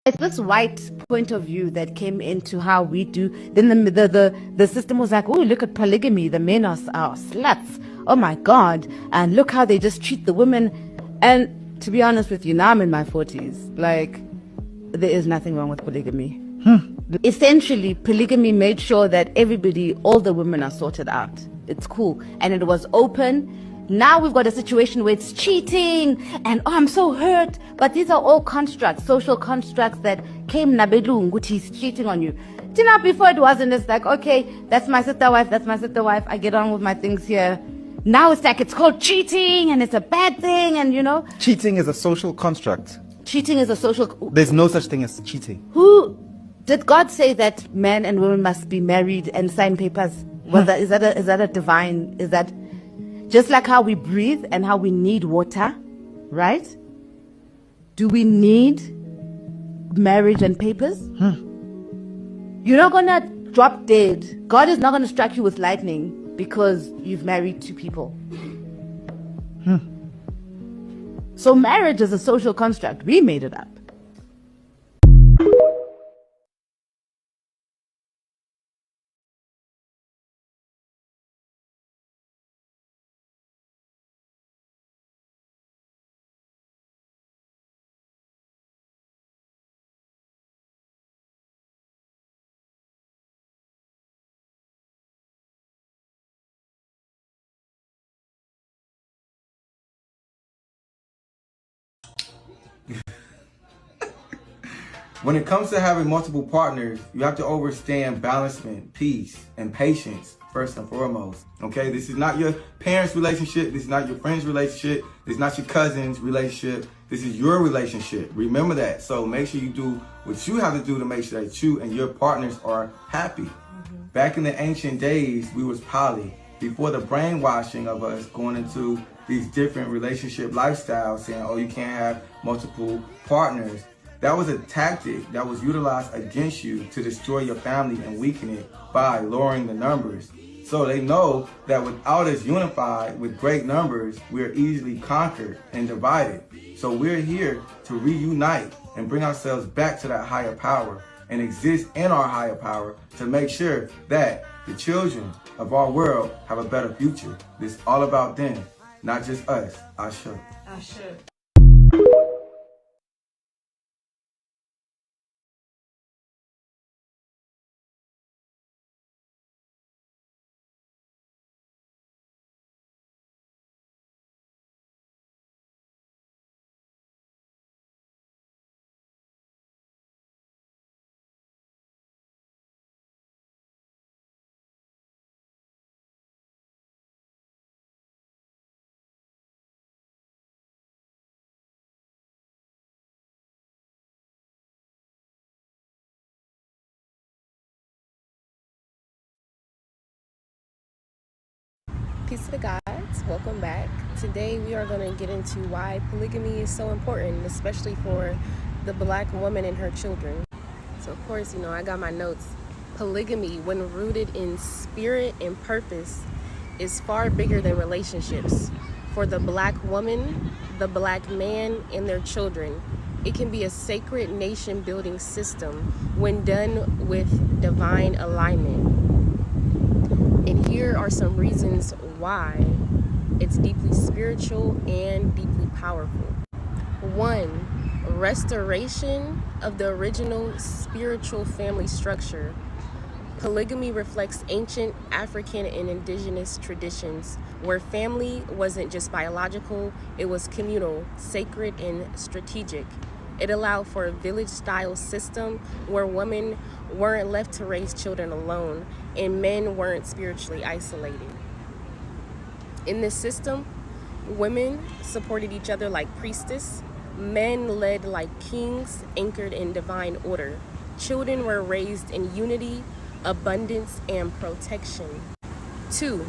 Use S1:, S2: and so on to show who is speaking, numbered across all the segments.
S1: It's this white point of view that came into how we do. Then the system was like, oh, look at polygamy. The men are sluts. Oh my God. And look how they just treat the women. And to be honest with you, now I'm in my 40s. Like, there is nothing wrong with polygamy. Essentially, polygamy made sure that everybody, all the women are sorted out. It's cool. And it was open. Now we've got a situation where it's cheating and, oh, I'm so hurt. But these are all constructs, social constructs that came nabelungu, he's cheating on you. You know, before it wasn't, it's like, okay, that's my sister wife, I get on with my things here. Now it's like, it's called cheating and it's a bad thing and, you know.
S2: Cheating is a social construct.
S1: Cheating is a social...
S2: There's no such thing as cheating.
S1: Who... Did God say that men and women must be married and sign papers? Is that a divine... Is that... Just like how we breathe and how we need water, right? Do we need marriage and papers? You're not going to drop dead. God is not going to strike you with lightning because you've married two people. So marriage is a social construct. We made it up.
S3: When it comes to having multiple partners, you have to understand balancement, peace, and patience first and foremost. Okay, this is not your parents' relationship. This is not your friend's relationship. This is not your cousin's relationship. This is your relationship. Remember that. So make sure you do what you have to do to make sure that you and your partners are happy. Back in the ancient days, we was poly. Before the brainwashing of us going into these different relationship lifestyles, saying, oh, you can't have multiple partners. That was a tactic that was utilized against you to destroy your family and weaken it by lowering the numbers. So they know that without us unified with great numbers, we're easily conquered and divided. So we're here to reunite and bring ourselves back to that higher power and exist in our higher power to make sure that the children of our world have a better future. This is all about them, not just us. Ashe.
S4: Ashe.
S5: Peace to the gods, welcome back. Today we are going to get into why polygamy is so important, especially for the Black woman and her children. So of course, you know, I got my notes. Polygamy, when rooted in spirit and purpose, is far bigger than relationships. For the Black woman, the Black man, and their children, it can be a sacred nation-building system when done with divine alignment. And here are some reasons why it's deeply spiritual and deeply powerful. 1, restoration of the original spiritual family structure. Polygamy reflects ancient African and indigenous traditions where family wasn't just biological, it was communal, sacred, and strategic. It allowed for a village-style system where women weren't left to raise children alone and men weren't spiritually isolated. In this system, women supported each other like priestess, men led like kings anchored in divine order. Children were raised in unity, abundance, and protection. 2,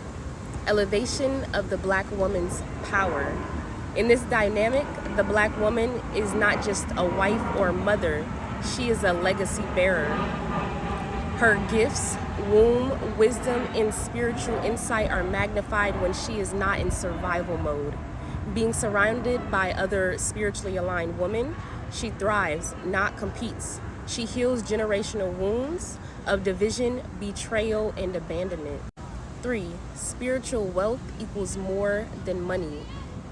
S5: elevation of the Black woman's power. In this dynamic, the Black woman is not just a wife or mother, she is a legacy bearer. Her gifts, womb, wisdom, and spiritual insight are magnified when she is not in survival mode. Being surrounded by other spiritually aligned women, She thrives, not competes. She heals generational wounds of division, betrayal, and abandonment. 3. Spiritual wealth equals more than money.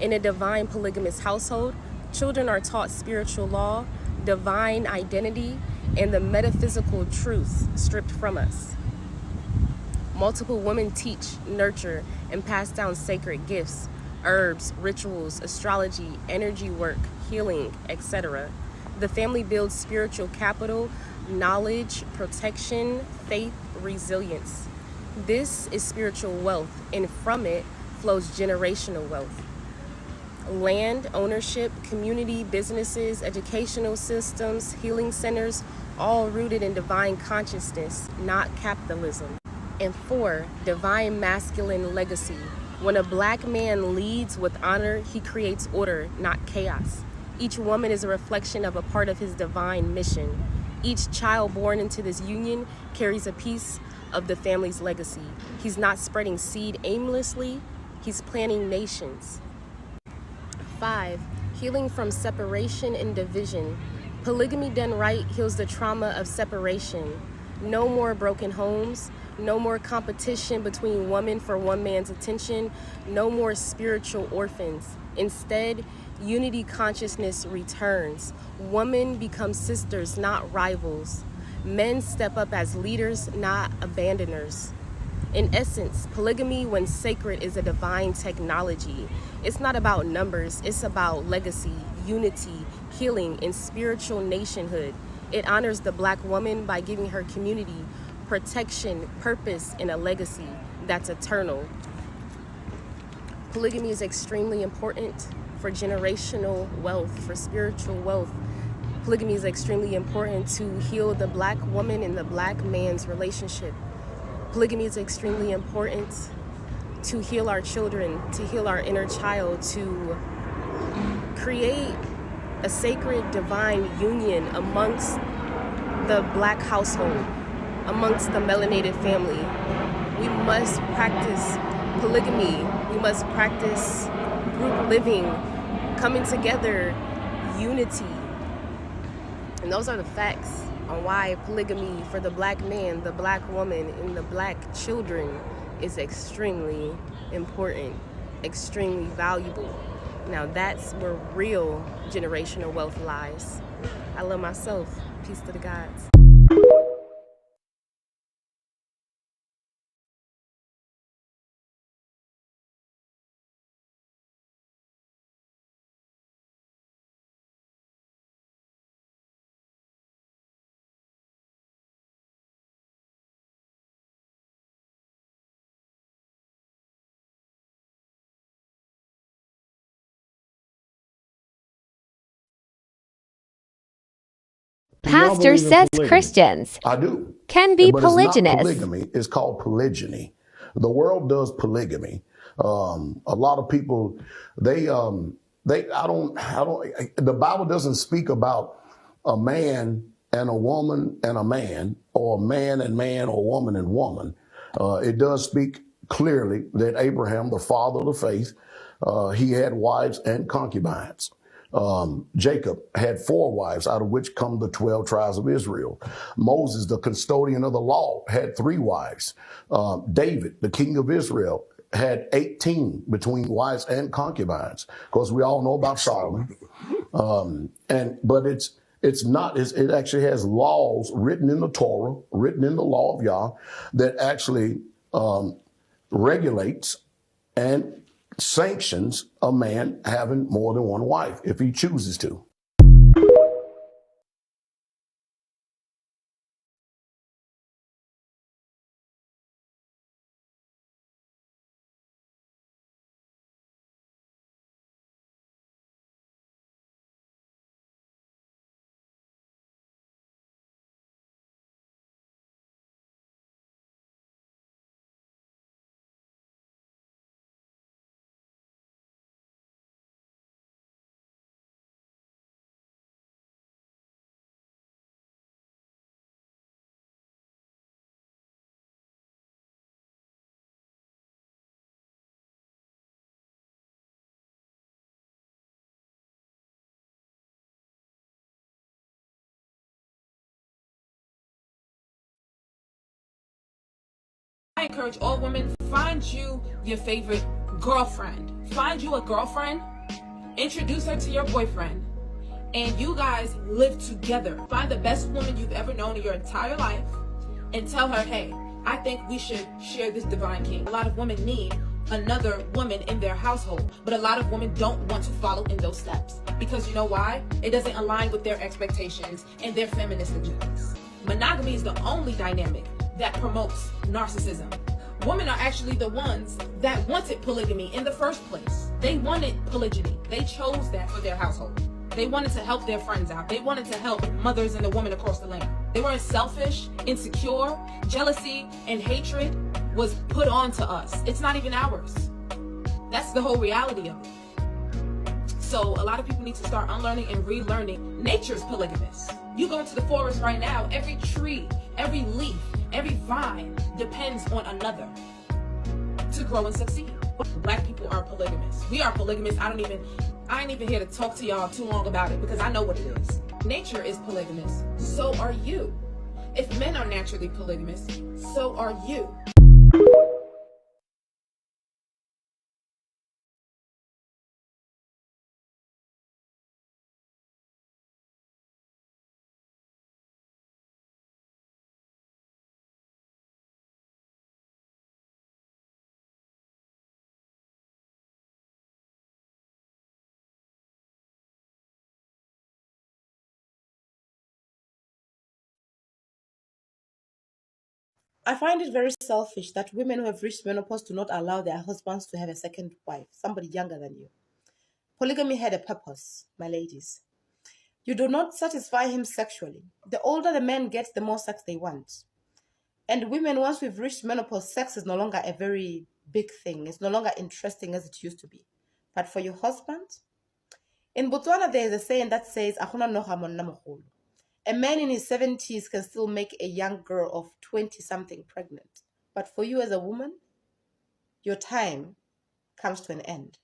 S5: In a divine polygamous household, children are taught spiritual law, divine identity, and the metaphysical truths stripped from us. Multiple women teach, nurture, and pass down sacred gifts, herbs, rituals, astrology, energy work, healing, etc. The family builds spiritual capital, knowledge, protection, faith, resilience. This is spiritual wealth, and from it flows generational wealth. Land, ownership, community, businesses, educational systems, healing centers, all rooted in divine consciousness, not capitalism. And 4, divine masculine legacy. When a black man leads with honor, he creates order, not chaos. Each woman is a reflection of a part of his divine mission. Each child born into this union carries a piece of the family's legacy. He's not spreading seed aimlessly, he's planting nations. 5, healing from separation and division. Polygamy done right heals the trauma of separation. No more broken homes, no more competition between women for one man's attention, no more spiritual orphans. Instead, unity consciousness returns. Women become sisters, not rivals. Men step up as leaders, not abandoners. In essence, polygamy, when sacred, is a divine technology. It's not about numbers, it's about legacy, unity, healing, and spiritual nationhood. It honors the black woman by giving her community protection, purpose, and a legacy that's eternal. Polygamy is extremely important for generational wealth, for spiritual wealth. Polygamy is extremely important to heal the black woman and the black man's relationship. Polygamy is extremely important to heal our children, to heal our inner child, to create a sacred divine union amongst the black household, amongst the melanated family. We must practice polygamy. We must practice group living, coming together, unity. And those are the facts on why polygamy for the black man, the black woman, and the black children is extremely important, extremely valuable. Now that's where real generational wealth lies. I love myself. Peace to the gods.
S4: Pastor says Christians
S6: I do.
S4: can be
S6: But it's not
S4: polygynous.
S6: polygamy. It's called polygyny. The world does polygamy. A lot of people, the Bible doesn't speak about a man and a woman and a man, or man and man, or woman and woman. It does speak clearly that Abraham, the father of the faith, he had wives and concubines. Jacob had 4 wives, out of which come the 12 tribes of Israel. Moses, the custodian of the law, had 3 wives. David, the king of Israel, had 18 between wives and concubines. Of course, we all know about Solomon. But it actually has laws written in the Torah, written in the law of Yah, that actually regulates and sanctions a man having more than one wife if he chooses to.
S7: encourage all women, find you your favorite girlfriend. Find you a girlfriend, introduce her to your boyfriend, and you guys live together. Find the best woman you've ever known in your entire life and tell her, hey, I think we should share this divine king. A lot of women need another woman in their household, but a lot of women don't want to follow in those steps because you know why? It doesn't align with their expectations and their feminist agendas. Monogamy is the only dynamic that promotes narcissism. Women are actually the ones that wanted polygamy in the first place. They wanted polygyny. They chose that for their household. They wanted to help their friends out. They wanted to help mothers and the women across the land. They weren't selfish, insecure. Jealousy and hatred was put on to us. It's not even ours. That's the whole reality of it. So a lot of people need to start unlearning and relearning. Nature's polygamous. You go into the forest right now, every tree, every leaf, every vine depends on another to grow and succeed. Black people are polygamous. We are polygamous. I ain't even here to talk to y'all too long about it because I know what it is. Nature is polygamous. So are you. If men are naturally polygamous, so are you.
S1: I find it very selfish that women who have reached menopause do not allow their husbands to have a second wife, somebody younger than you. Polygamy had a purpose, my ladies. You do not satisfy him sexually. The older the man gets, the more sex they want. And women, once we've reached menopause, sex is no longer a very big thing. It's no longer interesting as it used to be. But for your husband, in Botswana, there is a saying that says, "Akuna noga monna mogolo." A man in his 70s can still make a young girl of 20-something pregnant. But for you as a woman, your time comes to an end.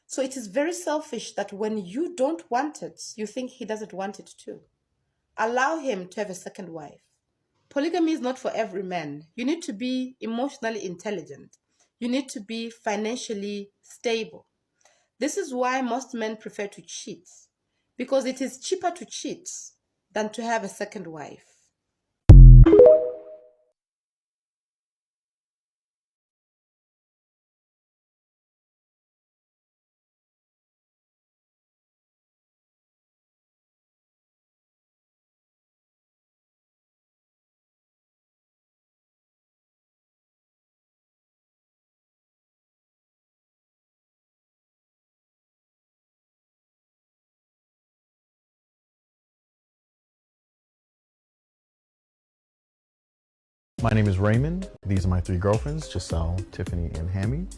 S1: So it is very selfish that when you don't want it, you think he doesn't want it too. Allow him to have a second wife. Polygamy is not for every man. You need to be emotionally intelligent. You need to be financially stable. This is why most men prefer to cheat, because it is cheaper to cheat than to have a second wife.
S8: My name is Raymond. These are my three girlfriends, Giselle, Tiffany, and Hammy.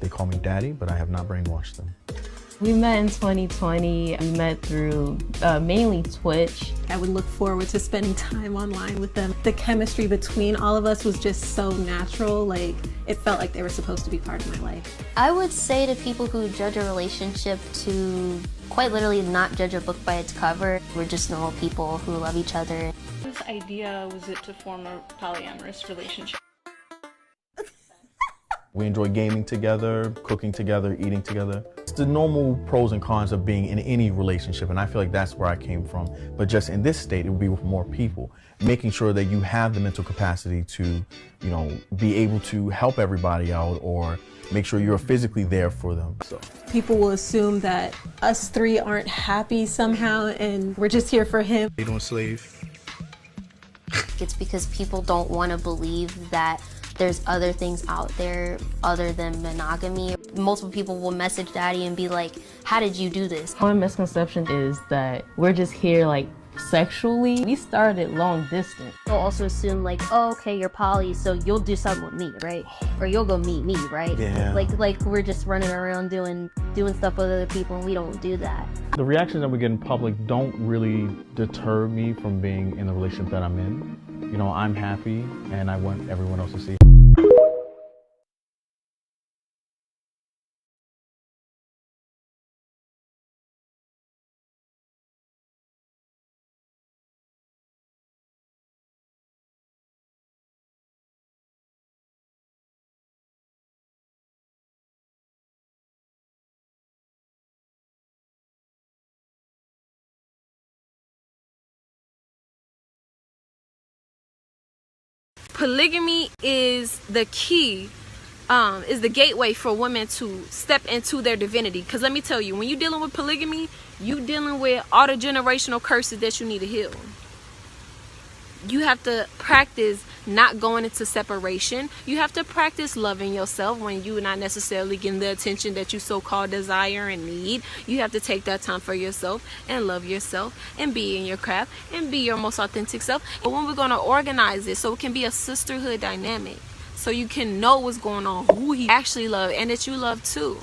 S8: They call me Daddy, but I have not brainwashed them.
S9: We met in 2020. We met through mainly Twitch.
S10: I would look forward to spending time online with them. The chemistry between all of us was just so natural. Like, it felt like they were supposed to be part of my life.
S11: I would say to people who judge a relationship to quite literally not judge a book by its cover. We're just normal people who love each other.
S12: His idea was it to form a polyamorous relationship.
S8: We enjoy gaming together, cooking together, eating together. It's the normal pros and cons of being in any relationship, and I feel like that's where I came from. But just in this state, it would be with more people, making sure that you have the mental capacity to, be able to help everybody out or make sure you're physically there for them. So
S10: people will assume that us three aren't happy somehow, and we're just here for him.
S2: They don't slave.
S11: It's because people don't want to believe that there's other things out there other than monogamy. Multiple people will message Daddy and be like, how did you do this?
S9: One misconception is that we're just here like sexually. We started long distance.
S11: They'll also assume like, oh, okay, you're poly, so you'll do something with me, right? Or you'll go meet me, right?
S8: Yeah.
S11: Like we're just running around doing stuff with other people, and we don't do that.
S8: the reactions that we get in public don't really deter me from being in the relationship that I'm in. I'm happy and I want everyone else to see.
S5: polygamy is the key, is the gateway for women to step into their divinity. Because let me tell you, when you're dealing with polygamy, you dealing with all the generational curses that you need to heal. You have to practice not going into separation. You have to practice loving yourself when you're not necessarily getting the attention that you so-called desire and need. You have to take that time for yourself and love yourself and be in your craft and be your most authentic self. But when we're going to organize it so it can be a sisterhood dynamic, so you can know what's going on, who he actually loves, and that you love too.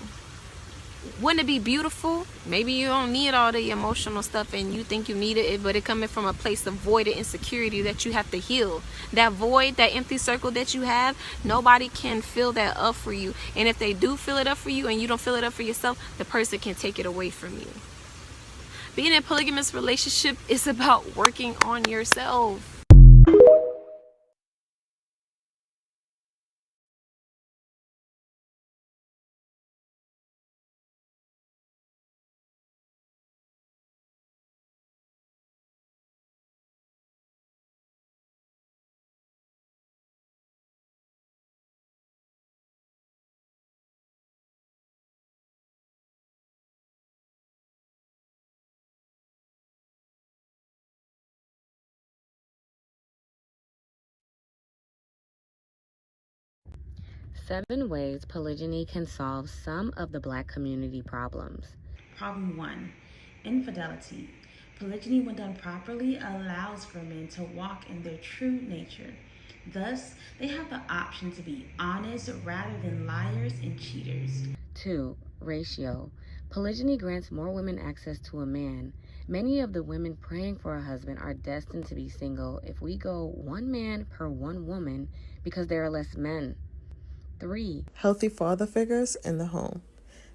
S5: Wouldn't it be beautiful? Maybe you don't need all the emotional stuff and you think you need it, but it coming from a place of void and insecurity that you have to heal. That void, that empty circle that you have, nobody can fill that up for you. And if they do fill it up for you and you don't fill it up for yourself, the person can take it away from you. Being in a polygamous relationship is about working on yourself.
S1: Seven ways polygyny can solve some of the Black community problems.
S13: Problem 1. Infidelity. Polygyny, when done properly, allows for men to walk in their true nature. Thus, they have the option to be honest rather than liars and cheaters.
S1: 2. Ratio. Polygyny grants more women access to a man. Many of the women praying for a husband are destined to be single if we go one man per one woman because there are less men. 3.
S14: Healthy father figures in the home.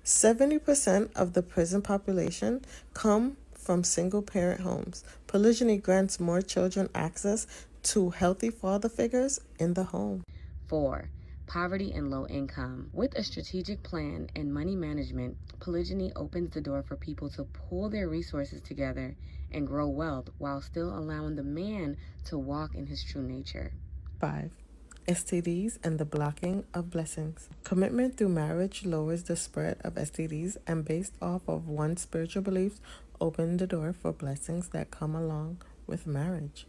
S14: 70% of the prison population come from single-parent homes. Polygyny grants more children access to healthy father figures in the home.
S1: 4. Poverty and low income. With a strategic plan and money management, polygyny opens the door for people to pool their resources together and grow wealth while still allowing the man to walk in his true nature.
S14: 5. STDs and the blocking of blessings. Commitment through marriage lowers the spread of STDs and based off of one's spiritual beliefs, open the door for blessings that come along with marriage.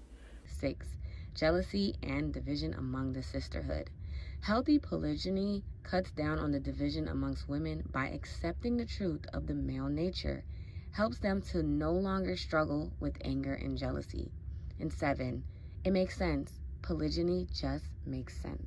S1: 6. Jealousy and division among the sisterhood. Healthy polygyny cuts down on the division amongst women by accepting the truth of the male nature, helps them to no longer struggle with anger and jealousy. And 7. It makes sense. Polygyny just makes sense.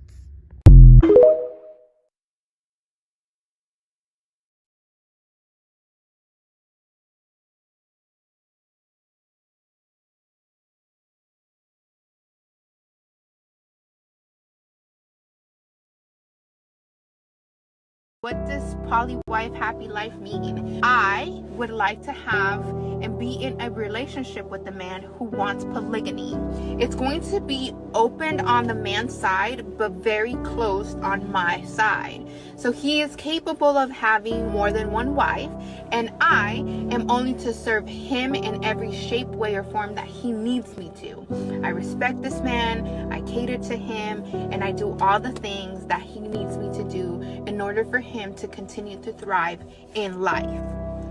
S15: What does poly wife happy life mean? I would like to have and be in a relationship with a man who wants polygamy. It's going to be opened on the man's side, but very closed on my side. So he is capable of having more than one wife, and I am only to serve him in every shape, way, or form that he needs me to. I respect this man, I cater to him, and I do all the things that he needs me to do in order for him to continue to thrive in life.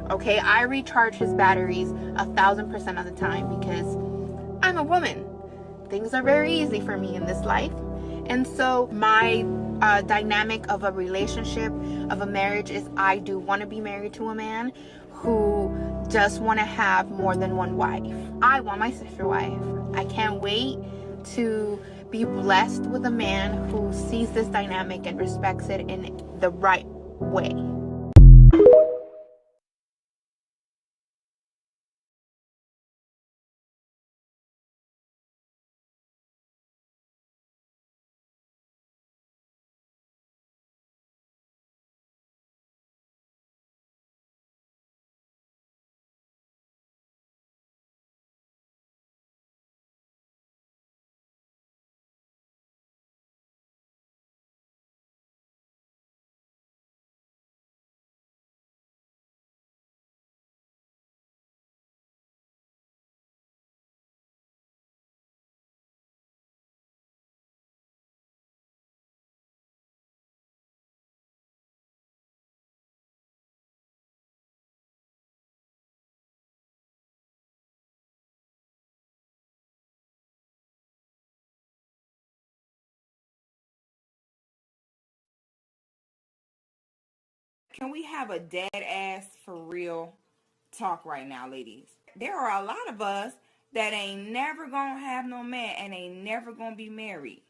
S15: Okay, I recharge his batteries 1,000% of the time because I'm a woman. Things are very easy for me in this life. And so my dynamic of a relationship, of a marriage, is I do want to be married to a man who just want to have more than one wife. I want my sister wife. I can't wait to be blessed with a man who sees this dynamic and respects it in the right way. Can we have a dead ass for real talk right now, ladies? There are a lot of us that ain't never gonna have no man and ain't never gonna be married.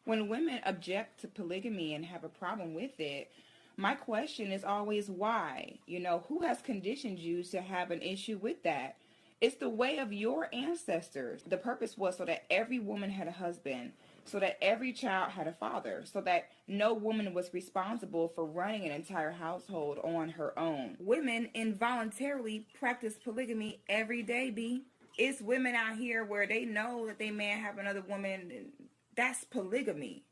S15: When women object to polygamy and have a problem with it, my question is always why? Who has conditioned you to have an issue with that? It's the way of your ancestors. The purpose was so that every woman had a husband, so that every child had a father, so that no woman was responsible for running an entire household on her own. Women involuntarily practice polygamy every day, B. It's women out here where they know that they man have another woman, and that's polygamy.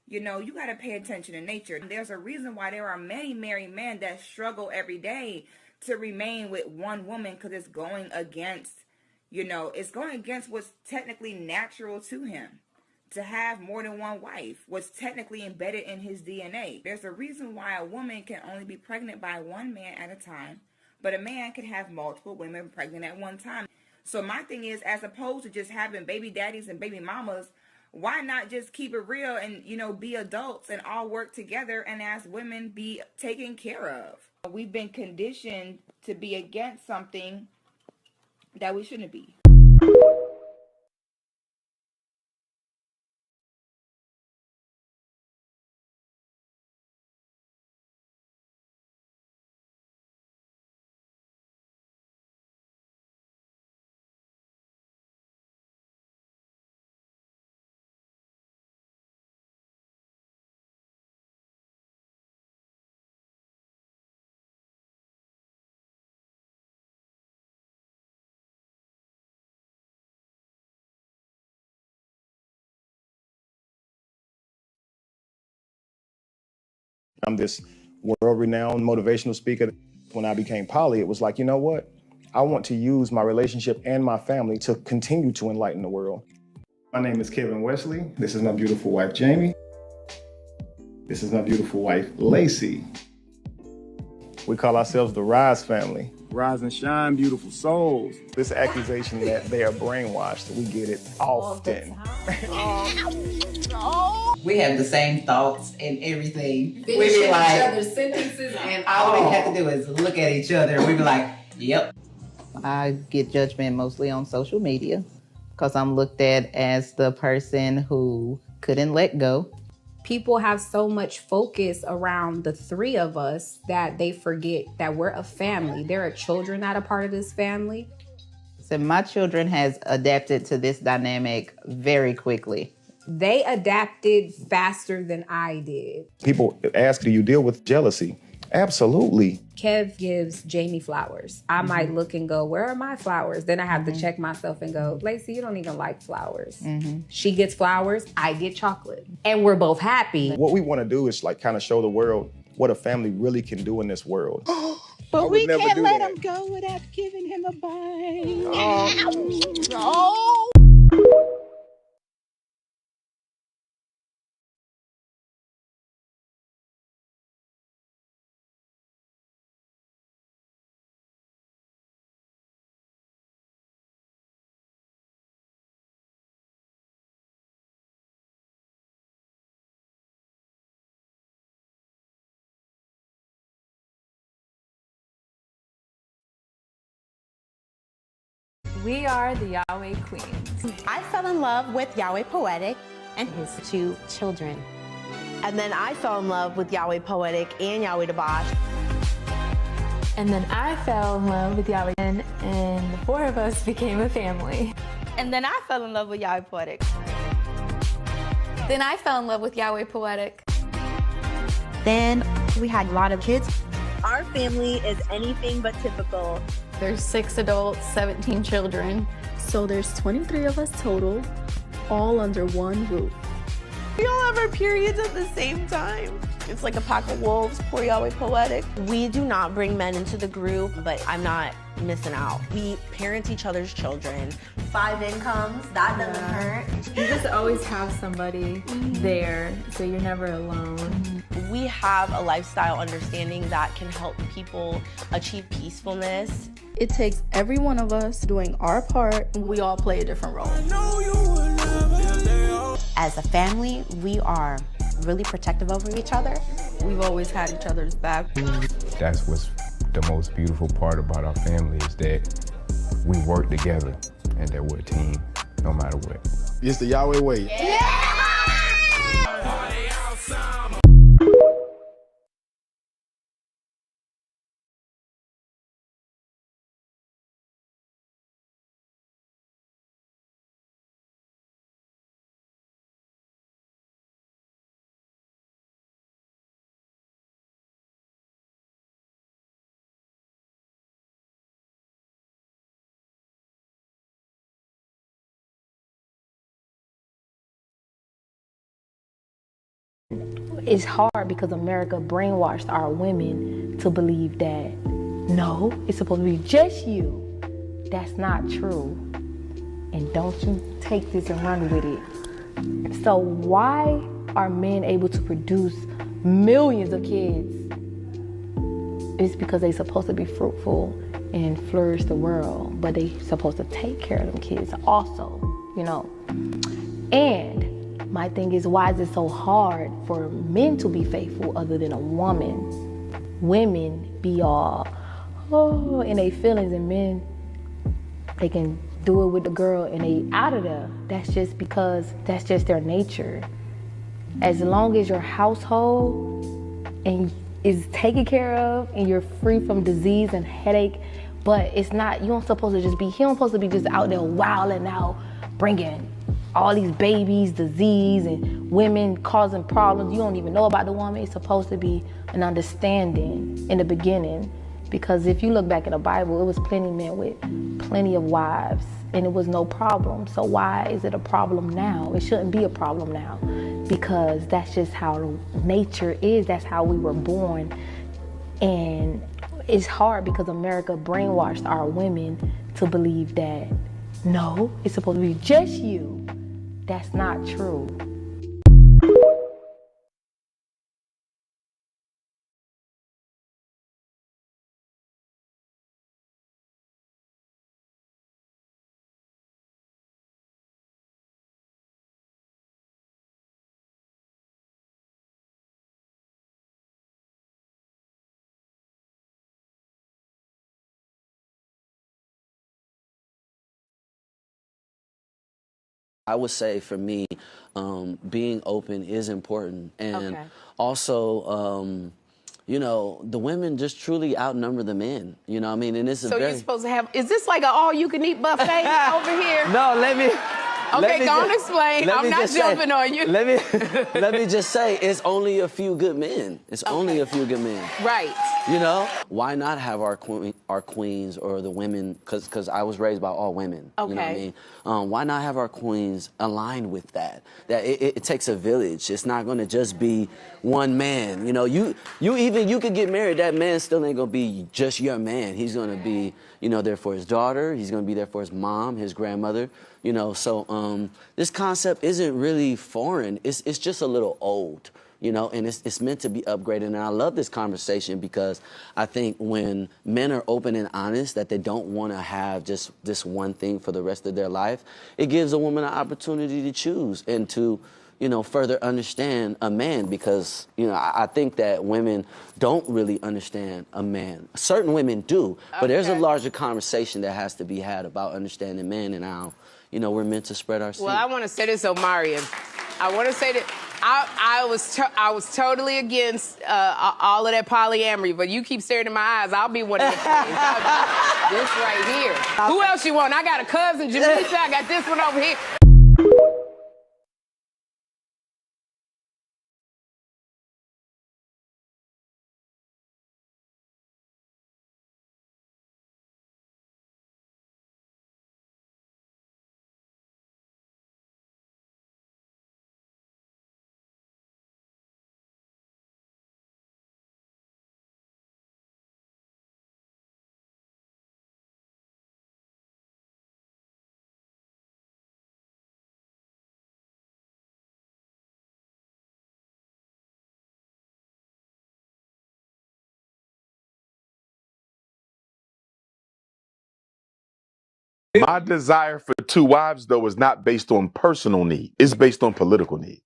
S15: You got to pay attention to nature. There's a reason why there are many married men that struggle every day to remain with one woman, because it's going against, what's technically natural to him. To have more than one wife was technically embedded in his DNA. There's a reason why a woman can only be pregnant by one man at a time, but a man can have multiple women pregnant at one time. So my thing is, as opposed to just having baby daddies and baby mamas, why not just keep it real and, be adults and all work together and as women be taken care of? We've been conditioned to be against something that we shouldn't be.
S16: I'm this world-renowned motivational speaker. When I became poly, it was like, you know what? I want to use my relationship and my family to continue to enlighten the world. My name is Kevin Wesley. This is my beautiful wife, Jamie. This is my beautiful wife, Lacey. We call ourselves the Rise family. Rise and shine, beautiful souls. This accusation that they are brainwashed, we get it often.
S17: We have the same thoughts and everything.
S18: We be like, each other's sentences, and
S17: all we have to do is look at each other and we be like, yep.
S19: I get judgment mostly on social media because I'm looked at as the person who couldn't let go.
S20: People have so much focus around the three of us that they forget that we're a family. There are children that are part of this family.
S19: So my children has adapted to this dynamic very quickly.
S20: They adapted faster than I did.
S16: People ask, do you deal with jealousy? Absolutely.
S20: Kev gives Jamie flowers. I might look and go, where are my flowers? Then I have to check myself and go, Lacey, you don't even like flowers. She gets flowers, I get chocolate. And we're both happy.
S16: What we want to do is kind of show the world what a family really can do in this world.
S21: But we can't let him go without giving him a bite. No.
S22: We are the Yahweh Queens.
S23: I fell in love with Yahweh Poetic and his 2 children.
S24: And then I fell in love with Yahweh Poetic and Yahweh Dabash.
S22: And then I fell in love with Yahweh and the 4 of us became a family.
S24: And then I fell in love with Yahweh Poetic.
S22: Then I fell in love with Yahweh Poetic.
S23: Then we had a lot of kids.
S25: Our family is anything but typical.
S22: There's 6 adults, 17 children.
S26: So there's 23 of us total, all under one roof.
S24: We all have our periods at the same time. It's like a pack of wolves, poor Yahweh Poetic. We do not bring men into the group, but I'm not missing out. We parent each other's children.
S25: 5 incomes, that doesn't hurt.
S22: You just always have somebody there, so you're never alone.
S24: We have a lifestyle understanding that can help people achieve peacefulness.
S26: It takes every one of us doing our part, and we all play a different role.
S23: As a family, we are really protective over each other.
S26: We've always had each other's back.
S3: That's what's the most beautiful part about our family is that we work together and that we're a team, no matter what.
S4: It's the Yahweh way.
S20: It's hard because America brainwashed our women to believe that, no, it's supposed to be just you. That's not true. And don't you take this and run with it. So why are men able to produce millions of kids? It's because they're supposed to be fruitful and flourish the world, but they're supposed to take care of them kids also, you know. And my thing is, why is it so hard for men to be faithful other than a woman? Women be all, oh, in their feelings, and men, they can do it with the girl and they out of there. That's just because that's just their nature. As long as your household and is taken care of and you're free from disease and headache, but it's not, you don't supposed to just be, he don't supposed to be just out there wilding out, bringing all these babies, disease, and women causing problems. You don't even know about the woman. It's supposed to be an understanding in the beginning. Because if you look back in the Bible, it was plenty men with plenty of wives, and it was no problem. So why is it a problem now? It shouldn't be a problem now, because that's just how nature is. That's how we were born. And it's hard because America brainwashed our women to believe that, no, it's supposed to be just you. That's not true.
S6: I would say for me, being open is important. And also, you know, the women just truly outnumber the men. You know what I mean? And it's a
S15: So
S6: very...
S15: you're supposed to have, is this like an all-you-can-eat buffet over here?
S6: No, let me...
S15: Okay, go on explain. I'm not jumping on you.
S6: Let me just say, it's only a few good men. It's only a few good men.
S15: Right.
S6: You know, why not have our queens or the women? Because I was raised by all women.
S15: Okay.
S6: You know what I mean? Why not have our queens aligned with that? That it takes a village. It's not going to just be one man. You know, you could get married. That man still ain't going to be just your man. He's going to be, you know, there for his daughter. He's going to be there for his mom, his grandmother. You know, so this concept isn't really foreign. It's just a little old, you know, and it's meant to be upgraded. And I love this conversation because I think when men are open and honest that they don't want to have just this one thing for the rest of their life, it gives a woman an opportunity to choose and to, you know, further understand a man, because, you know, I think that women don't really understand a man. Certain women do, but there's a larger conversation that has to be had about understanding men and how, you know, we're meant to spread our seed.
S15: Well, I want to say this, Omarion. I want to say that I was totally against all of that polyamory, but you keep staring in my eyes, I'll be one of the this right here. Who else you want? I got a cousin, Jamaica. I got this one over here.
S7: My desire for two wives, though, is not based on personal need. It's based on political need.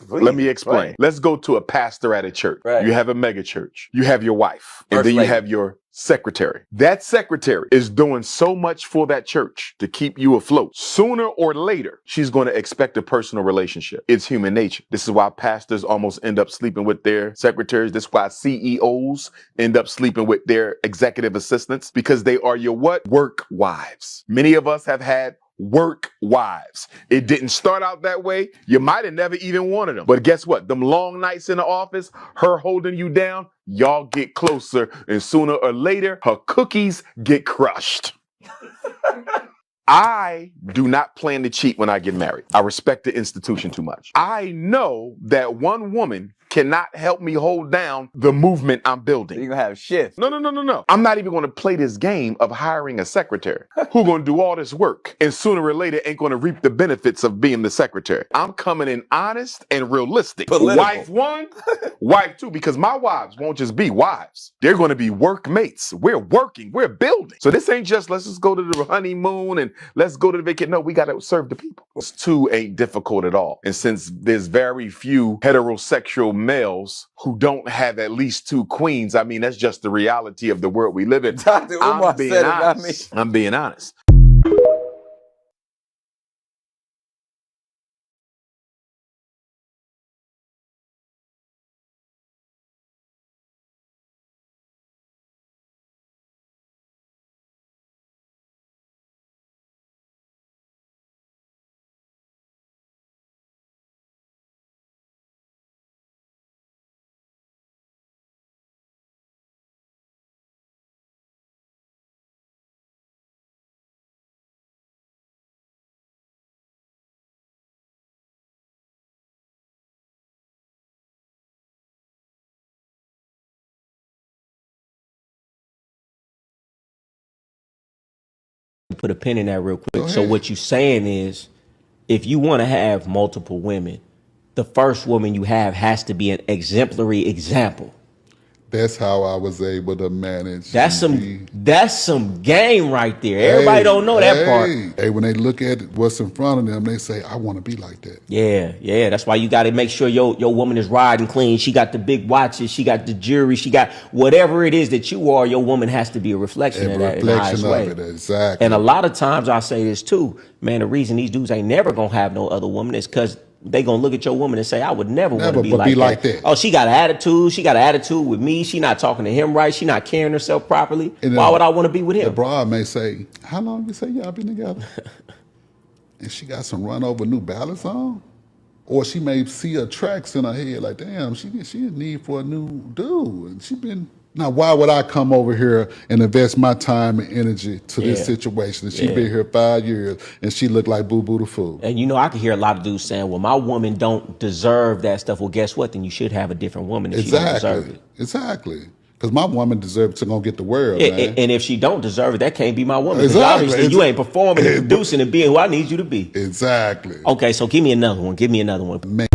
S2: Let me explain. Let's go to a pastor at a church.
S6: Right.
S2: You have a mega church. You have your wife. And
S6: First
S2: then you
S6: lady.
S2: have your secretary. That secretary is doing so much for that church to keep you afloat. Sooner or later, she's going to expect a personal relationship. It's human nature. This is why pastors almost end up sleeping with their secretaries. This is why CEOs end up sleeping with their executive assistants, because they are your what? Work wives. Many of us have had work wives. It didn't start out that way. You might have never even wanted them. But guess what? Them long nights in the office, her holding you down, y'all get closer, and sooner or later, her cookies get crushed. I do not plan to cheat when I get married. I respect the institution too much. I know that one woman cannot help me hold down the movement I'm building.
S6: You're going to have shifts.
S2: No. I'm not even going to play this game of hiring a secretary who's going to do all this work and sooner or later ain't going to reap the benefits of being the secretary. I'm coming in honest and realistic.
S6: Political.
S2: Wife one, wife two, because my wives won't just be wives. They're going to be workmates. We're working. We're building. So this ain't just let's just go to the honeymoon and let's go to the vacation. No, we got to serve the people. This two ain't difficult at all. And since there's very few heterosexual males who don't have at least two queens, I mean, that's just the reality of the world we live in.
S6: Dr. Umar said it, not me.
S2: I'm being honest.
S4: Put a pin in that real quick. So what you're saying is, if you want to have multiple women, the first woman you have has to be an exemplary example.
S7: That's how I was able to manage.
S4: That's some game right there. Everybody don't know that part.
S7: Hey, when they look at what's in front of them, they say, I want to be like that.
S4: Yeah. That's why you got to make sure your woman is riding clean. She got the big watches. She got the jewelry. She got whatever it is that you are. Your woman has to be a reflection of that in the highest way.
S7: Exactly.
S4: And a lot of times I say this too, man, the reason these dudes ain't never going to have no other woman is because they gonna look at your woman and say, I would never want to be like that. Oh, she got an attitude. She got an attitude with me. She not talking to him right. She not carrying herself properly. And why would I want to be with him?
S7: The broad may say, how long you say y'all been together? And she got some run over New Balance on? Or she may see her tracks in her head like, damn, she in need for a new dude. And she been... Now, why would I come over here and invest my time and energy to this situation? And she been here 5 years and she looked like Boo Boo the Fool.
S4: And you know, I can hear a lot of dudes saying, well, my woman don't deserve that stuff. Well, guess what? Then you should have a different woman if she don't deserve it.
S7: Exactly. Because my woman deserves to go get the world, man.
S4: And if she don't deserve it, that can't be my woman. Because obviously you ain't performing and producing and being who I need you to be.
S7: Exactly.
S4: Okay, so give me another one. Give me another one.
S7: Man.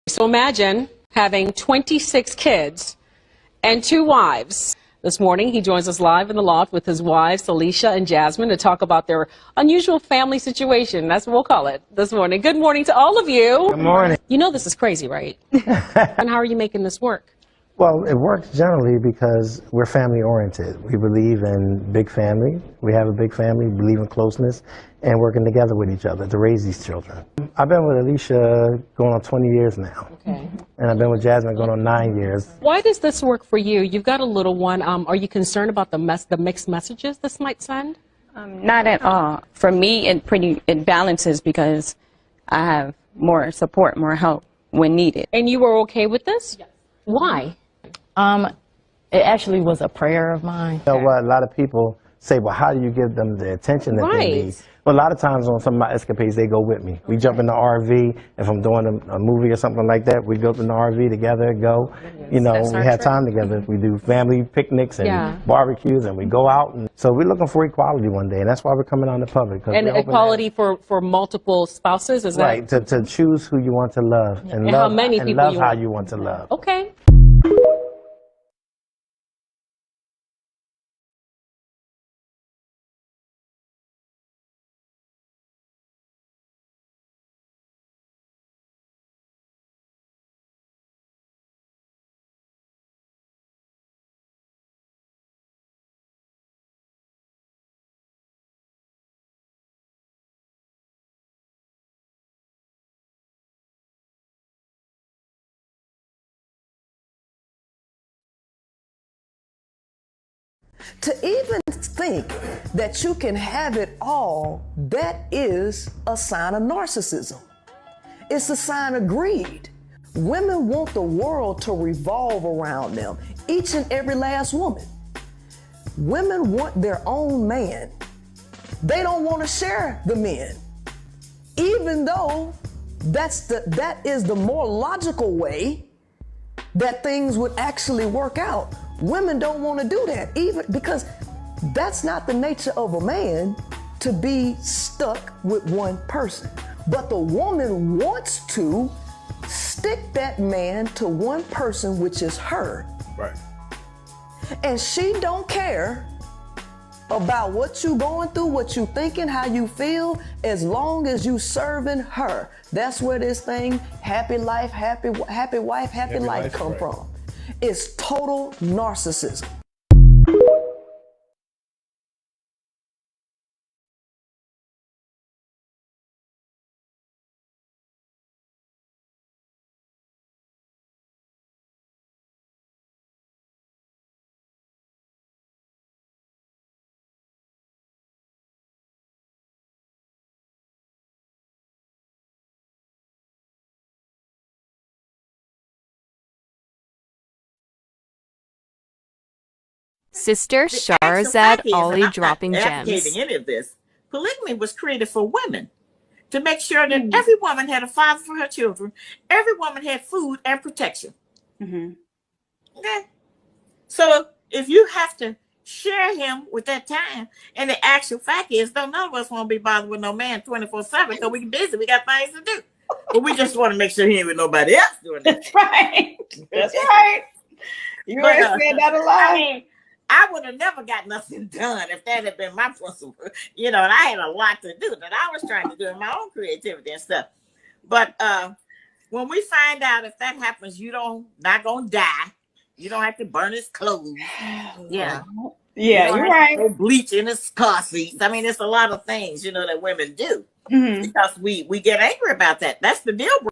S9: So imagine having 26 kids and 2 wives. This morning, he joins us live in the loft with his wives, Alicia and Jasmine, to talk about their unusual family situation. That's what we'll call it this morning. Good morning to all of you.
S10: Good morning.
S9: You know this is crazy, right? And how are you making this work?
S10: Well, it works generally because we're family oriented. We believe in big family. We have a big family, believe in closeness, and working together with each other to raise these children. I've been with Alicia going on 20 years now.
S9: Okay.
S10: And I've been with Jasmine going on 9 years.
S9: Why does this work for you? You've got a little one. Are you concerned about the mixed messages this might send?
S12: Not at all. For me, it balances because I have more support, more help when needed.
S9: And you were okay with this? Yes. Why?
S20: It actually was a prayer of mine.
S10: You know what? A lot of people say, well, how do you give them the attention that they need?
S9: Right.
S10: But a lot of times on some of my escapades, they go with me. We jump in the RV. If I'm doing a movie or something like that, we go up in the RV together, go. You know,
S9: That's
S10: we
S9: our
S10: have
S9: trip.
S10: time together. We do family picnics and
S9: Yeah.
S10: barbecues, and we go out. And so we're looking for equality one day, and that's why we're coming on the public.
S9: And equality for multiple spouses, is
S10: Right,
S9: that?
S10: to choose who you want to love and
S9: And how
S10: love,
S9: many
S10: and
S9: people
S10: love
S9: you
S10: how
S9: want.
S10: you want to love.
S9: Okay.
S1: To even think that you can have it all, that is a sign of narcissism. It's a sign of greed. Women want the world to revolve around them, each and every last woman. Women want their own man. They don't want to share the men, even though that is the more logical way that things would actually work out. Women don't want to do that, even because that's not the nature of a man, to be stuck with one person. But the woman wants to stick that man to one person, which is her.
S7: Right.
S1: And she don't care about what you going through, what you thinking, how you feel, as long as you serving her. That's where this thing, happy life, happy wife, happy life come from. It's total narcissism.
S5: Sister Sharzad Ali dropping gems.
S21: Advocating any of this. Polygamy was created for women to make sure that every woman had a father for her children, every woman had food and protection. Okay? So if you have to share him with that time, and the actual fact is, none of us want to be bothered with no man 24/7 because we're busy, we got things to do. But we just want to make sure he ain't with nobody else doing that.
S18: That's right. That's right. You already said that a lot.
S21: I mean, I would have never got nothing done if that had been my principle. You know, and I had a lot to do that I was trying to do in my own creativity and stuff. But when we find out if that happens, not gonna die. You don't have to burn his clothes. Yeah.
S18: Yeah, you're right.
S21: No bleach in his car seats. I mean, it's a lot of things, that women do. Because we get angry about that. That's the deal breaker.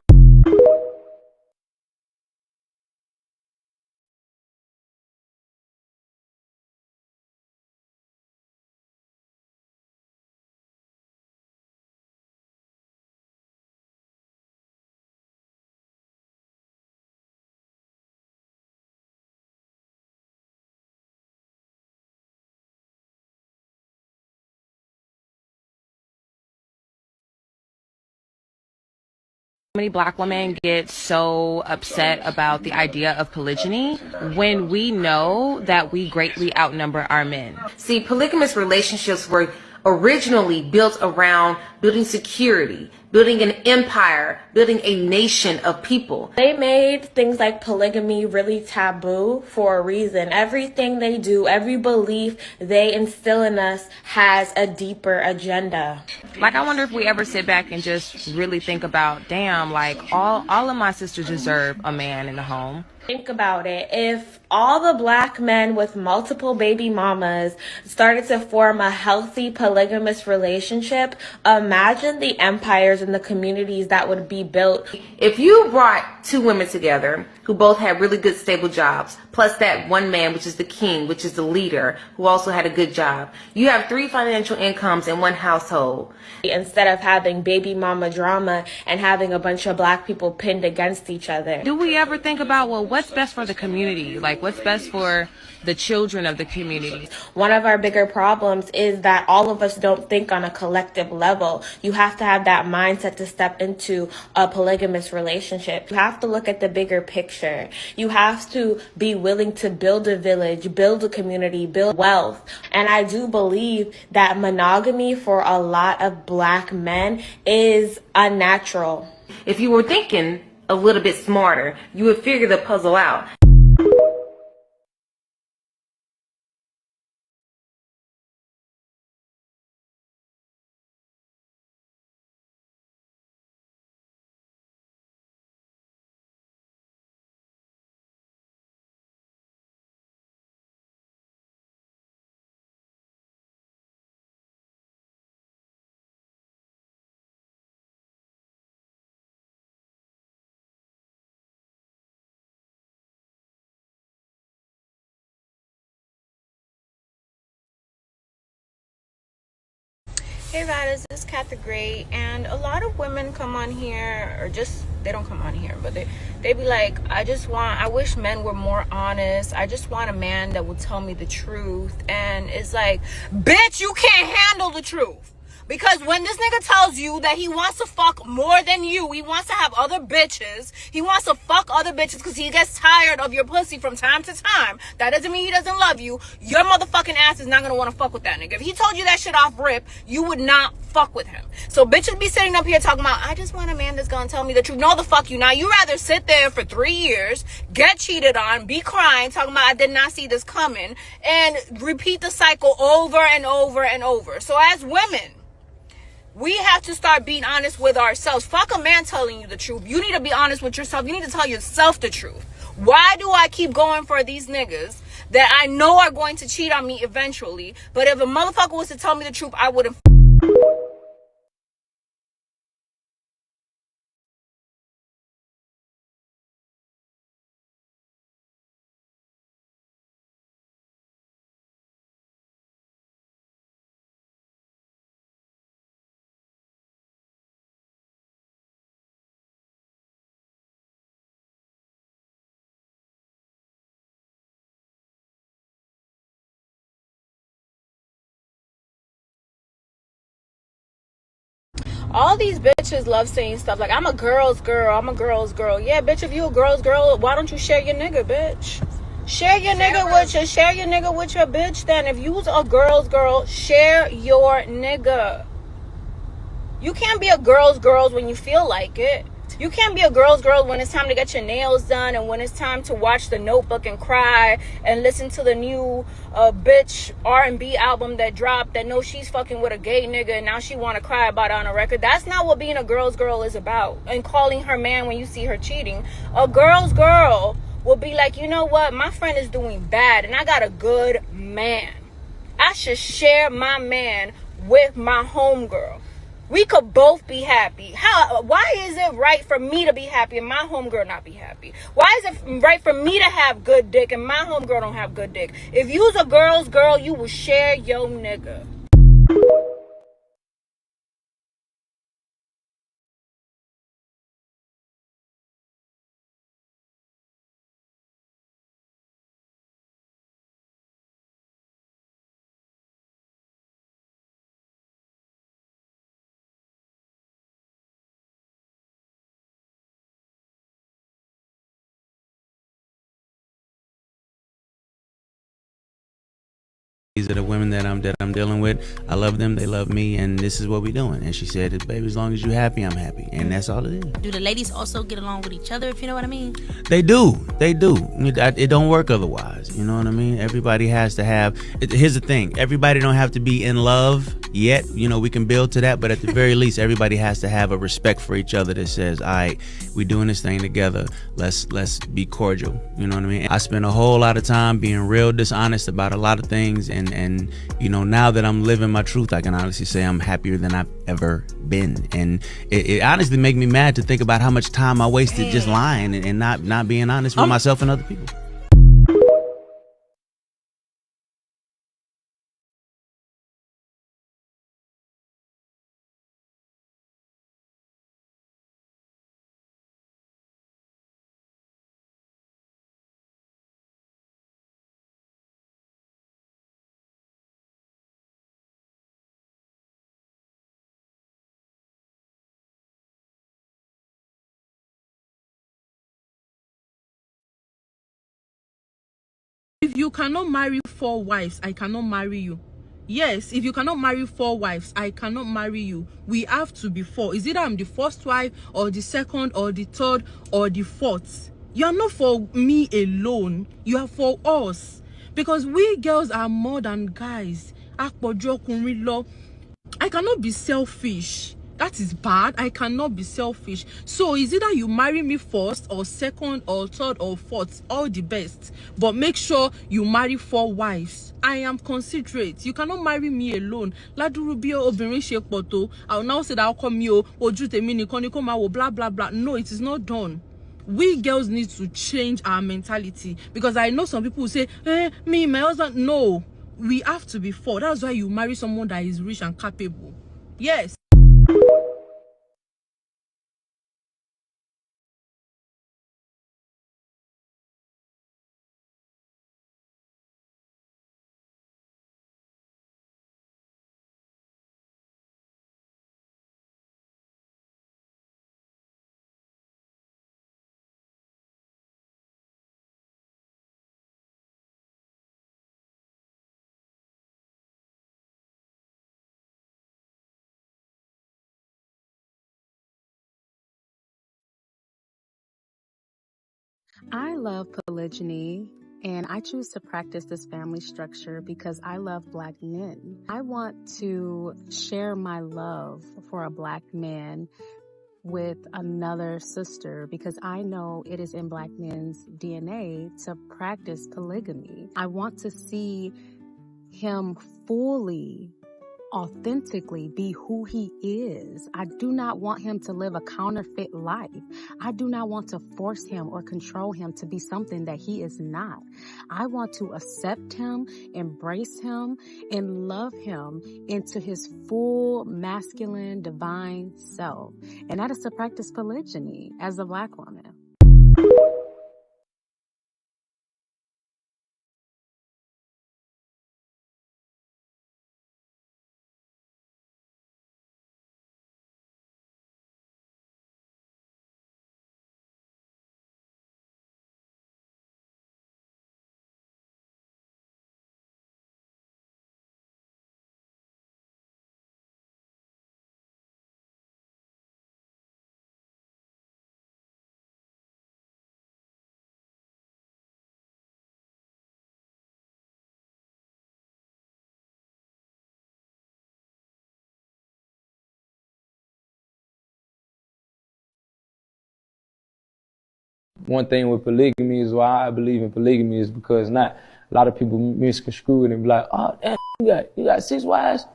S8: Many Black women get so upset about the idea of polygyny when we know that we greatly outnumber our men.
S11: See, polygamous relationships were originally built around building security, building an empire, building a nation of people.
S12: They made things like polygamy really taboo for a reason. Everything they do, every belief they instill in us has a deeper agenda.
S8: Like, I wonder if we ever sit back and just really think about, damn, like all of my sisters deserve a man in the home.
S12: Think about it. If all the Black men with multiple baby mamas started to form a healthy polygamous relationship, imagine the empires and the communities that would be built.
S11: If you brought two women together who both had really good stable jobs, plus that one man, which is the king, which is the leader, who also had a good job. You have 3 financial incomes in one household.
S12: Instead of having baby mama drama and having a bunch of black people pinned against each other.
S8: Do we ever think about, well, what's best for the community? Like, what's best for the children of the community?
S12: One of our bigger problems is that all of us don't think on a collective level. You have to have that mindset to step into a polygamous relationship. You have to look at the bigger picture. You have to be willing to build a village, build a community, build wealth. And I do believe that monogamy for a lot of black men is unnatural.
S11: If you were thinking a little bit smarter, you would figure the puzzle out.
S13: Hey Riders, this is Kat the Great, and a lot of women come on here, or just, they don't come on here, but they be like, I wish men were more honest. I just want a man that will tell me the truth. And it's like, bitch, you can't handle the truth. Because when this nigga tells you that he wants to fuck more than you, he wants to have other bitches, he wants to fuck other bitches because he gets tired of your pussy from time to time, that doesn't mean he doesn't love you. Your motherfucking ass is not going to want to fuck with that nigga. If he told you that shit off rip, you would not fuck with him. So bitches be sitting up here talking about, I just want a man that's going to tell me the truth. No, the fuck you not. You rather sit there for 3 years, get cheated on, be crying, talking about I did not see this coming, and repeat the cycle over and over and over. So as women, we have to start being honest with ourselves. Fuck a man telling you the truth. You need to be honest with yourself. You need to tell yourself the truth. Why do I keep going for these niggas that I know are going to cheat on me eventually? But if a motherfucker was to tell me the truth, I wouldn't. All these bitches love saying stuff like, I'm a girl's girl, I'm a girl's girl. Yeah, bitch, if you a girl's girl, why don't you share your nigga, bitch? Share your nigga with your bitch then. If you's a girl's girl, share your nigga. You can't be a girl's girl when you feel like it. You can't be a girl's girl when it's time to get your nails done and when it's time to watch The Notebook and cry and listen to the new bitch R&B album that dropped that knows she's fucking with a gay nigga and now she want to cry about it on a record. That's not what being a girl's girl is about. And calling her man when you see her cheating. A girl's girl will be like, you know what? My friend is doing bad and I got a good man. I should share my man with my homegirl. We could both be happy. Why is it right for me to be happy and my homegirl not be happy? Why is it right for me to have good dick and my homegirl don't have good dick? If you's a girl's girl, you will share your nigga.
S14: These are the women that I'm dealing with. I love them, they love me, and this is what we're doing. And she said, baby, as long as you're happy, I'm happy. And that's all it is.
S16: Do the ladies also get along with each other, if you know what I mean?
S14: They do. It don't work otherwise. You know what I mean? Everybody has to have, here's the thing. Everybody don't have to be in love yet. We can build to that, but at the very least, everybody has to have a respect for each other that says, all right, we doing this thing together. Let's be cordial. You know what I mean? I spent a whole lot of time being real dishonest about a lot of things, and now that I'm living my truth, I can honestly say I'm happier than I've ever been. And it honestly makes me mad to think about how much time I wasted just lying and not being honest with myself and other people.
S17: If you cannot marry 4 wives, I cannot marry you. Yes, if you cannot marry 4 wives, I cannot marry you. We have to be 4. Is either I'm the first wife or the second or the third or the fourth. You are not for me alone. You are for us. Because we girls are more than guys. I cannot be selfish. That is bad. I cannot be selfish. So it's either you marry me first or second or third or fourth, all the best. But make sure you marry 4 wives. I am considerate. You cannot marry me alone. Ladurubio obìnrin ṣe pọ̀ tó. I'll now say that I'll come you ojú tèmi nìkan ni kó máa wò blah blah blah. No, it is not done. We girls need to change our mentality, because I know some people who say, me, my husband. No, we have to be 4. That's why you marry someone that is rich and capable. Yes.
S19: I love polygyny, and I choose to practice this family structure because I love Black men. I want to share my love for a Black man with another sister because I know it is in Black men's DNA to practice polygamy. I want to see him fully, authentically be who he is. I do not want him to live a counterfeit life. I do not want to force him or control him to be something that he is not. I want to accept him, embrace him, and love him into his full masculine divine self. And that is to practice polygyny as a Black woman.
S22: One thing with polygamy is why I believe in polygamy is because not a lot of people misconstrue it and be like, oh, damn, you got 6 wives?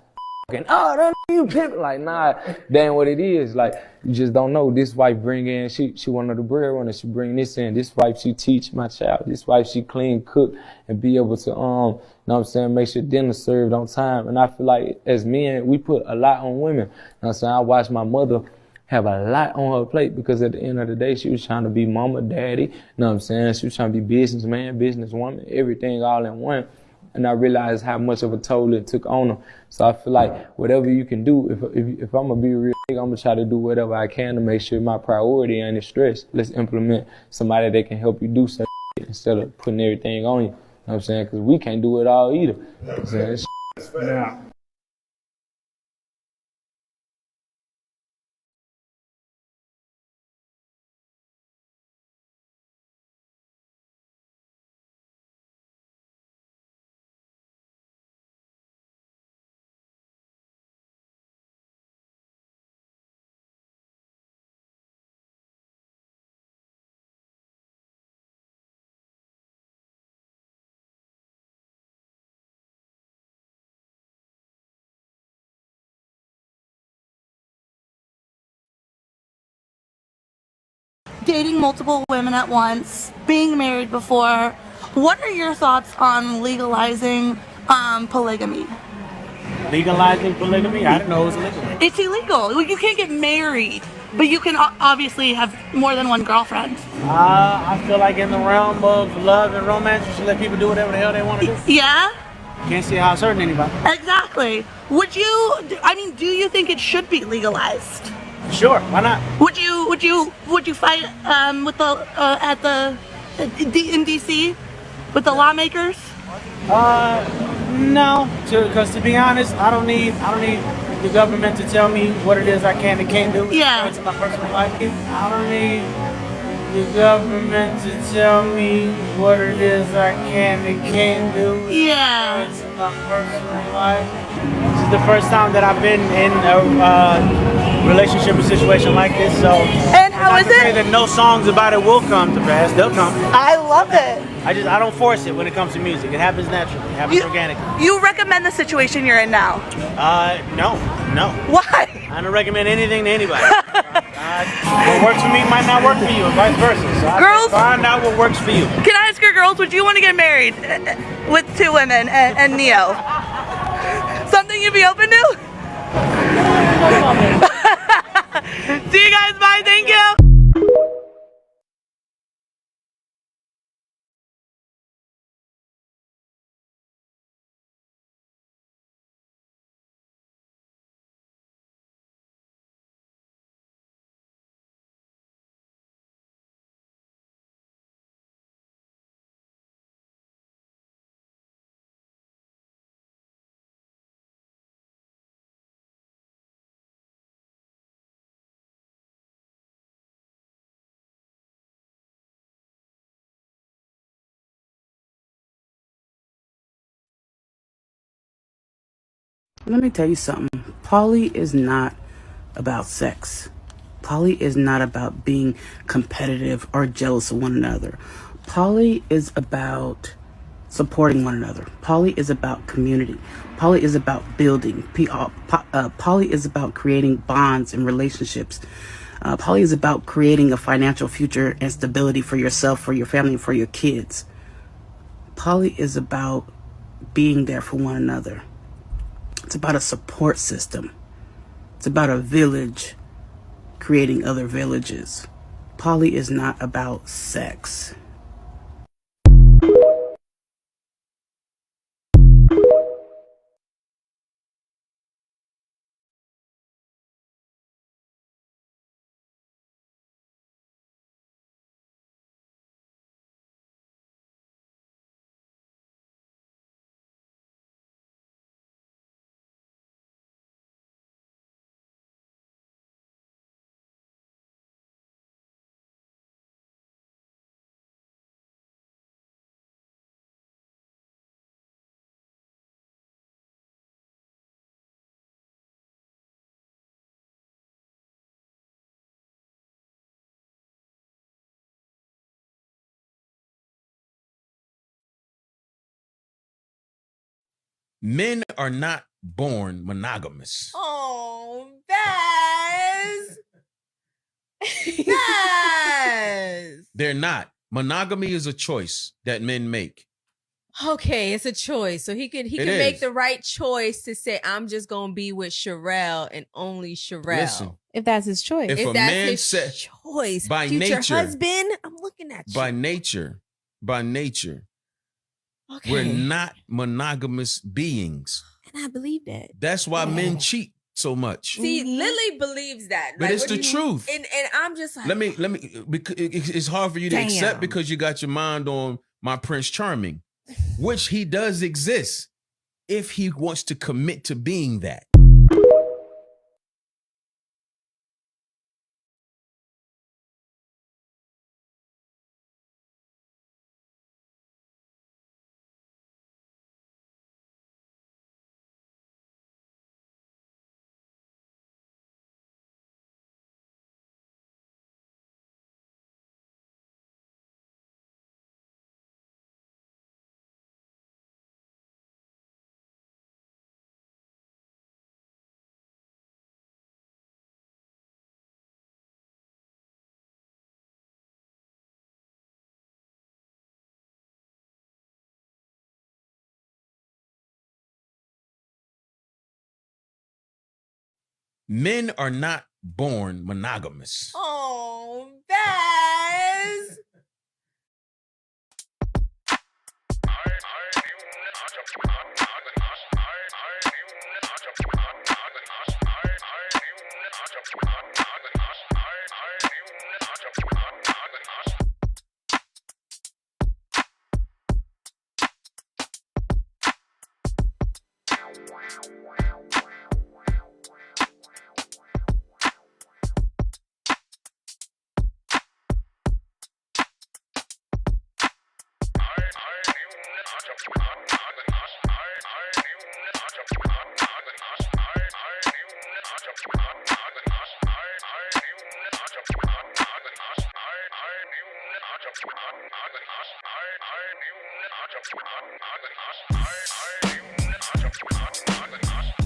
S22: And, oh, damn, you pimp. Like, nah, that ain't what it is. Like, you just don't know. This wife bring in, she one of the breadwinners. She bring this in. This wife, she teach my child. This wife, she clean, cook, and be able to, you know what I'm saying, make sure dinner served on time. And I feel like as men, we put a lot on women. You know what I'm saying? I watched my mother have a lot on her plate because at the end of the day, she was trying to be mama, daddy, you know what I'm saying? She was trying to be businessman, businesswoman, everything all in one. And I realized how much of a toll it took on her. So I feel like whatever you can do, if I'm going to be real big, I'm going to try to do whatever I can to make sure my priority ain't stress. Let's implement somebody that can help you do something instead of putting everything on you. You know what I'm saying? Because we can't do it all either. You know what I'm saying? Yeah.
S3: dating multiple women at once, being married before. What are your thoughts on legalizing polygamy?
S15: Legalizing polygamy? I didn't know it was illegal.
S3: It's illegal. You can't get married, but you can obviously have more than one girlfriend.
S15: I feel like in the realm of love and romance, you should let people do whatever the hell they want to do.
S3: Yeah?
S15: Can't see how it's hurting anybody.
S3: Exactly. Do you think it should be legalized?
S15: Sure, why not?
S3: Would you fight with the in DC with the lawmakers?
S15: No, because to be honest, I don't need the government to tell me what it is I can and can't do.
S3: Yeah.
S15: It's my personal life. I don't need the government to tell me what it is I can and can't do.
S3: Yeah.
S15: It's my personal life. This is the first time that I've been in a relationship or situation like this, so.
S3: And how is
S15: it? Say that no songs about it will come to pass. They'll come.
S3: I love it.
S15: I don't force it when it comes to music. It happens naturally. It happens organically.
S3: You recommend the situation you're in now?
S15: No.
S3: Why?
S15: I don't recommend anything to anybody. What works for me might not work for you, and vice versa. So
S3: Girls,
S15: find out what works for you.
S3: Can I ask your girls, would you want to get married with two women and Neo? Something you'd be open to? See you guys, bye, thank you.
S23: Let me tell you something. Poly is not about sex. Poly is not about being competitive or jealous of one another. Poly is about supporting one another. Poly is about community. Poly is about building. Poly is about creating bonds and relationships. Poly is about creating a financial future and stability for yourself, for your family, and for your kids. Poly is about being there for one another. It's about a support system. It's about a village creating other villages. Poly is not about sex.
S24: Men are not born monogamous.
S25: Oh, Baz. Baz.
S24: They're not. Monogamy is a choice that men make.
S25: Okay, it's a choice. So he can make the right choice to say, I'm just gonna be with Sherelle and only Sherelle.
S24: Listen,
S25: if that's his choice.
S24: if a
S25: that's
S24: man
S25: his
S24: said
S25: choice.
S24: by
S25: Future
S24: nature,
S25: husband, I'm looking at you.
S24: By nature,
S25: Okay.
S24: we're not monogamous beings.
S25: And I believe that.
S24: That's why men cheat so much.
S25: See, Lily believes that.
S24: But it's the truth.
S25: And I'm just like,
S24: Let me because it's hard for you to accept because you got your mind on my Prince Charming, which he does exist if he wants to commit to being that. Men are not born monogamous.
S25: Oh, Baz.
S2: I